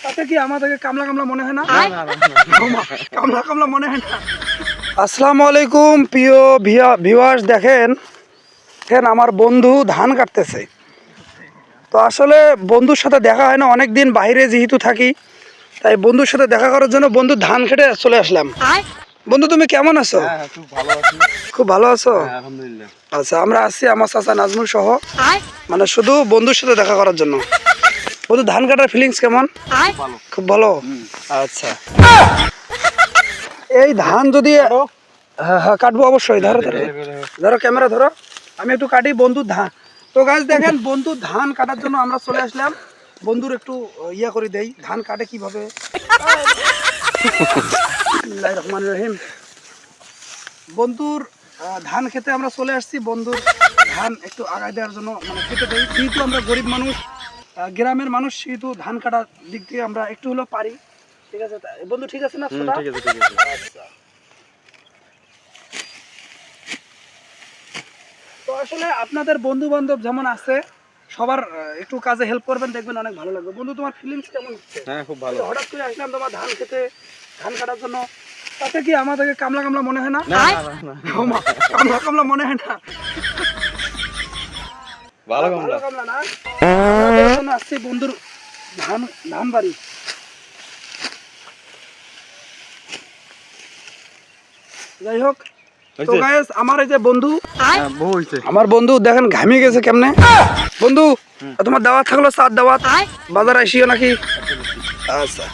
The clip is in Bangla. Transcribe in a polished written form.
তাতে কি আমাদেরকে কামলা কামলা মনে হয় না? কামলা কামলা মনে হয় না। আসসালামু আলাইকুম প্রিয় ভিউয়ার্স, দেখেন আমার বন্ধু ধান কাটতেছে। তো আসলে বন্ধুর সাথে দেখা হয় না অনেকদিন, বাইরে যেহেতু থাকি তাই বন্ধুর সাথে দেখা করার জন্য বন্ধু ধান খেটে চলে আসলাম। বন্ধু তুমি কেমন আছো? খুব ভালো আছো? আচ্ছা, আমরা আসছি আমার চাচা নাজমুল সহ, মানে শুধু বন্ধুর সাথে দেখা করার জন্য। বন্ধু ধান কাটার ফিলিংস কেমন? খুব ভালো। আচ্ছা, এই ধান যদি হ্যাঁ কাটবো অবশ্যই। ধরো ধরো ধরো, ক্যামেরা ধরো, আমি একটু কাটি বন্ধুর ধান। তো গাছ দেখেন বন্ধুর ধান কাটার জন্য আমরা চলে আসলাম। বন্ধুর একটু ইয়া করে দেই, ধান কাটে কিভাবে। বিসমিল্লাহির রহমানির রহিম। বন্ধুর ধান খেতে আমরা চলে আসছি। বন্ধুর ধান একটু আগায় দেওয়ার জন্য মানে খেতে দেই, যেহেতু আমরা গরিব মানুষ, গ্রামের মানুষ, সেহেতু ধান কাটার দিক থেকে আমরা একটু হলেও পারি। ঠিক আছে বন্ধু, ঠিক আছে না? আচ্ছা, তো আসলে আপনাদের বন্ধু বান্ধব যেমন আছে সবার একটু কাজে হেল্প করবেন, দেখবেন অনেক ভালো লাগবে। বন্ধু তোমার ফিলিংস কেমন হচ্ছে? হ্যাঁ, খুব ভালো। হঠাৎ করে আসলাম তোমার ধান খেতে, ধান কাটার জন্য, তাতে কি আমাদেরকে কামলা কামলা মনে হয় না? কামলা কামলা মনে হয় না? ভালো ভালো কামলা না? আমরা এখন আসছি বন্ধুর ধান ধান বাড়ি। যাই হোক, তো গাইস আমার এই যে বন্ধু, আমার বন্ধু দেখেন ঘামিয়ে গেছে কেমনে। বন্ধু তোমার দাওয়াত থাকলো, সাত দাওয়াত, বাজার আসিও নাকি? আচ্ছা।